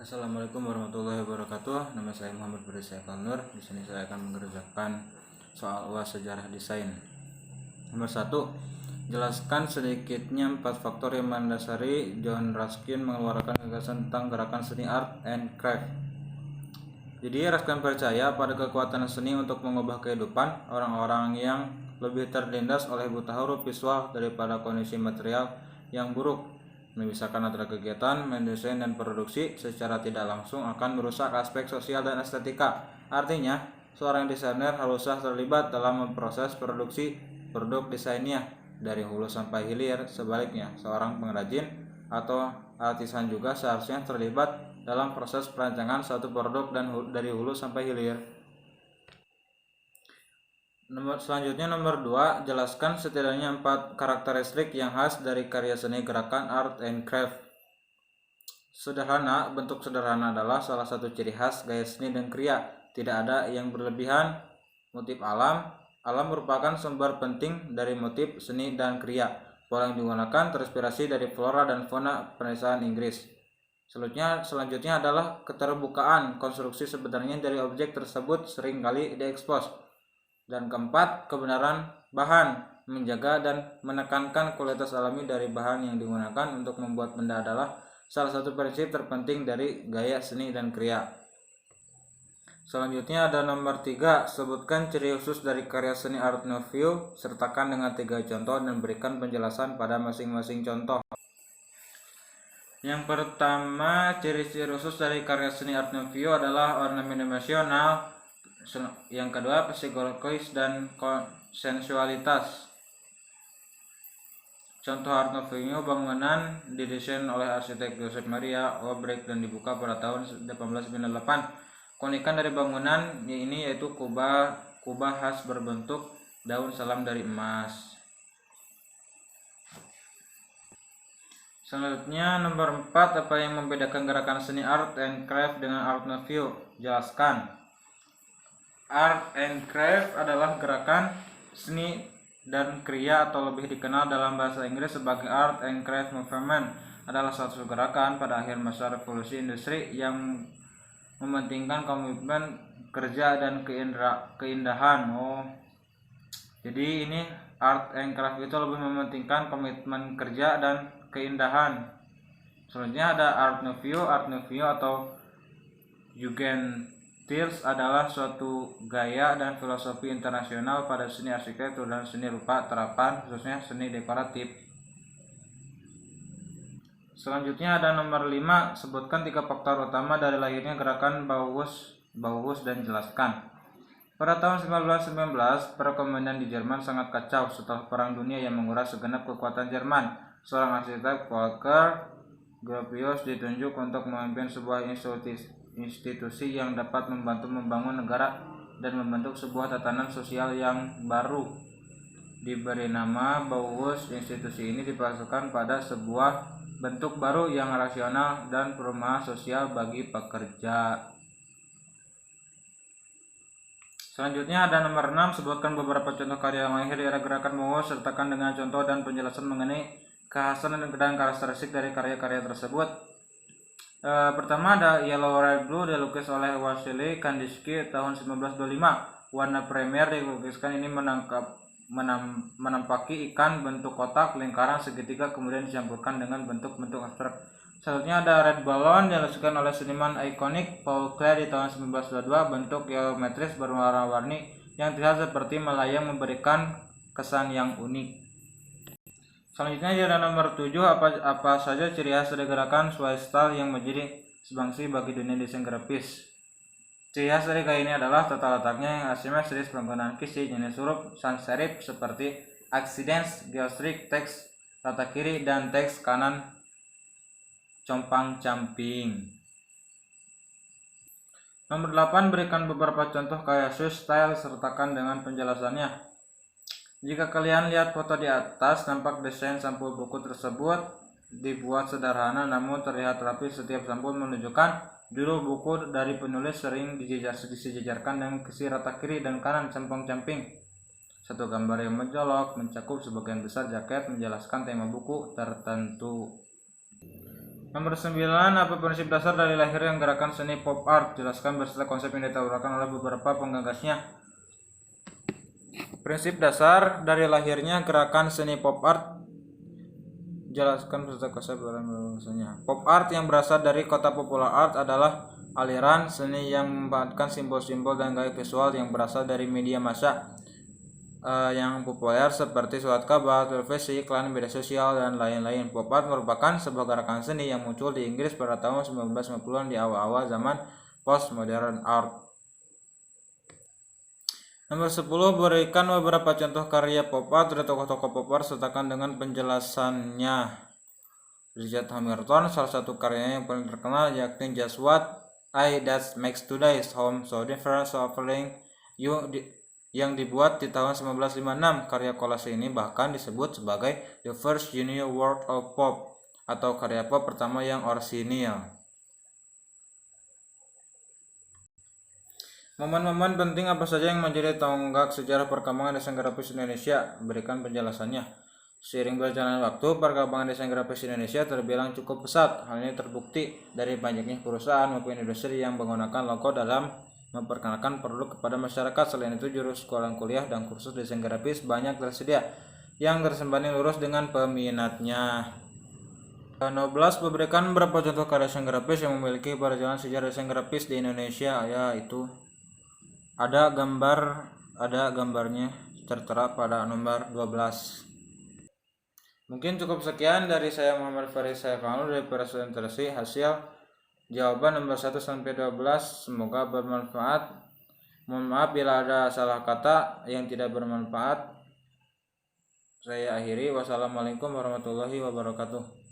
Assalamualaikum warahmatullahi wabarakatuh. Nama saya Muhammad Faris Nur. Di sini saya akan mengerjakan soal UAS sejarah desain. Nomor 1. Jelaskan sedikitnya 4 faktor yang mendasari John Ruskin mengeluarkan gagasan tentang gerakan seni art and craft. Jadi Ruskin percaya pada kekuatan seni untuk mengubah kehidupan orang-orang yang lebih terlindas oleh buta huruf visual daripada kondisi material yang buruk. Memisahkan antara kegiatan, mendesain, dan produksi secara tidak langsung akan merusak aspek sosial dan estetika. Artinya, seorang desainer haruslah terlibat dalam memproses produksi produk desainnya dari hulu sampai hilir. Sebaliknya, seorang pengrajin atau artisan juga seharusnya terlibat dalam proses perancangan suatu produk dan dari hulu sampai hilir. Selanjutnya nomor 2, jelaskan setidaknya 4 karakteristik yang khas dari karya seni gerakan art and craft. Sederhana, bentuk sederhana adalah salah satu ciri khas gaya seni dan kriya. Tidak ada yang berlebihan. Motif alam merupakan sumber penting dari motif seni dan kriya. Pola yang digunakan terinspirasi dari flora dan fauna pedesaan Inggris. Selanjutnya adalah keterbukaan. Konstruksi sebenarnya dari objek tersebut seringkali diekspos. Dan keempat, kebenaran bahan, menjaga dan menekankan kualitas alami dari bahan yang digunakan untuk membuat benda adalah salah satu prinsip terpenting dari gaya seni dan kriya. Selanjutnya ada nomor 3, sebutkan ciri khusus dari karya seni Art Nouveau, sertakan dengan 3 contoh dan berikan penjelasan pada masing-masing contoh. Yang pertama, ciri-ciri khusus dari karya seni Art Nouveau adalah ornamen dimensional. Yang kedua, psikologis dan sensualitas. Contoh Art Nouveau, bangunan didesain oleh arsitek Joseph Maria Aubrac dan dibuka pada tahun 1898. Keunikan dari bangunan ini yaitu kubah khas berbentuk daun salam dari emas. Selanjutnya nomor 4, apa yang membedakan gerakan seni art and craft dengan Art Nouveau? Jelaskan. Art and craft adalah gerakan seni dan kriya atau lebih dikenal dalam bahasa Inggris sebagai art and craft movement, adalah suatu gerakan pada akhir masa revolusi industri yang mementingkan komitmen kerja dan keindahan. Jadi ini art and craft itu lebih mementingkan komitmen kerja dan keindahan. Selanjutnya ada Art Nouveau. Art Nouveau atau Jugendstil adalah suatu gaya dan filosofi internasional pada seni arsitektur dan seni rupa terapan, khususnya seni dekoratif. Selanjutnya ada nomor 5, sebutkan 3 faktor utama dari lahirnya gerakan Bauhaus dan jelaskan. Pada tahun 1919, perekonomian di Jerman sangat kacau setelah Perang Dunia yang menguras segenap kekuatan Jerman. Seorang arsitek, Volker Gropius, ditunjuk untuk memimpin sebuah institusi yang dapat membantu membangun negara dan membentuk sebuah tatanan sosial yang baru. Diberi nama Bauhaus, institusi ini dipasukkan pada sebuah bentuk baru yang rasional dan perumahan sosial bagi pekerja. Selanjutnya ada nomor 6, sebutkan beberapa contoh karya yang lahir dari gerakan Bauhaus, sertakan dengan contoh dan penjelasan mengenai kekhasan dan karakteristik dari karya-karya tersebut. Pertama ada Yellow Red Blue, dilukis oleh Wassily Kandinsky tahun 1925. Warna primer dilukiskan ini menampaki ikan bentuk kotak, lingkaran, segitiga, kemudian dicampurkan dengan bentuk-bentuk abstrak. Selanjutnya ada Red Balloon, dilukiskan oleh seniman ikonik Paul Klee di tahun 1922. Bentuk geometris berwarna-warni yang terlihat seperti melayang memberikan kesan yang unik. Selanjutnya ada nomor 7, apa saja ciri khas dari gerakan Swiss style yang menjadi sebangsi bagi dunia desain grafis. Ciri khas dari gaya ini adalah tata letaknya yang asimetris, penggunaan kisi, jenis huruf sans serif seperti accidents, geometrik, teks rata kiri dan teks kanan compang-camping. Nomor 8, berikan beberapa contoh gaya Swiss style sertakan dengan penjelasannya. Jika kalian lihat foto di atas, nampak desain sampul buku tersebut dibuat sederhana namun terlihat rapi. Setiap sampul menunjukkan judul buku dari penulis, sering disejajarkan dengan kisi rata kiri dan kanan compang-camping. Satu gambar yang mencolok mencakup sebagian besar jaket menjelaskan tema buku tertentu. Nomor 9, apa prinsip dasar dari lahirnya gerakan seni pop art? Jelaskan beserta konsep yang ditawarkan oleh beberapa penggagasnya. Prinsip dasar dari lahirnya gerakan seni pop art. Jelaskan beserta konsep bahasanya. Pop art yang berasal dari kota popular art adalah aliran seni yang memanfaatkan simbol-simbol dan gaya visual yang berasal dari media massa yang populer seperti surat kabar, televisi, iklan, media sosial, dan lain-lain. Pop art merupakan sebuah gerakan seni yang muncul di Inggris pada tahun 1950-an di awal-awal zaman postmodern art. Nomor 10, berikan beberapa contoh karya pop art dari tokoh-tokoh pop art sertakan dengan penjelasannya. Richard Hamilton, salah satu karyanya yang paling terkenal yakni Just What I That Makes Today's Home So Different So Offering You yang dibuat di tahun 1956. Karya kolase ini bahkan disebut sebagai the first genuine work of pop atau karya pop pertama yang orisinil. Momen-momen penting apa saja yang menjadi tonggak sejarah perkembangan desain grafis Indonesia? Berikan penjelasannya. Seiring berjalannya waktu, perkembangan desain grafis Indonesia terbilang cukup pesat. Hal ini terbukti dari banyaknya perusahaan maupun industri yang menggunakan logo dalam memperkenalkan produk kepada masyarakat. Selain itu, jurus sekolah kuliah dan kursus desain grafis banyak tersedia yang bersembunyi lurus dengan peminatnya. 12, memberikan beberapa contoh karya desain grafis yang memiliki perjalanan sejarah desain grafis di Indonesia, yaitu ada gambarnya tertera pada nomor 12. Mungkin cukup sekian dari saya Muhammad Faris Saiful dari presentasi hasil jawaban nomor 1 sampai 12. Semoga bermanfaat. Mohon maaf bila ada salah kata yang tidak bermanfaat. Saya akhiri. Wassalamualaikum warahmatullahi wabarakatuh.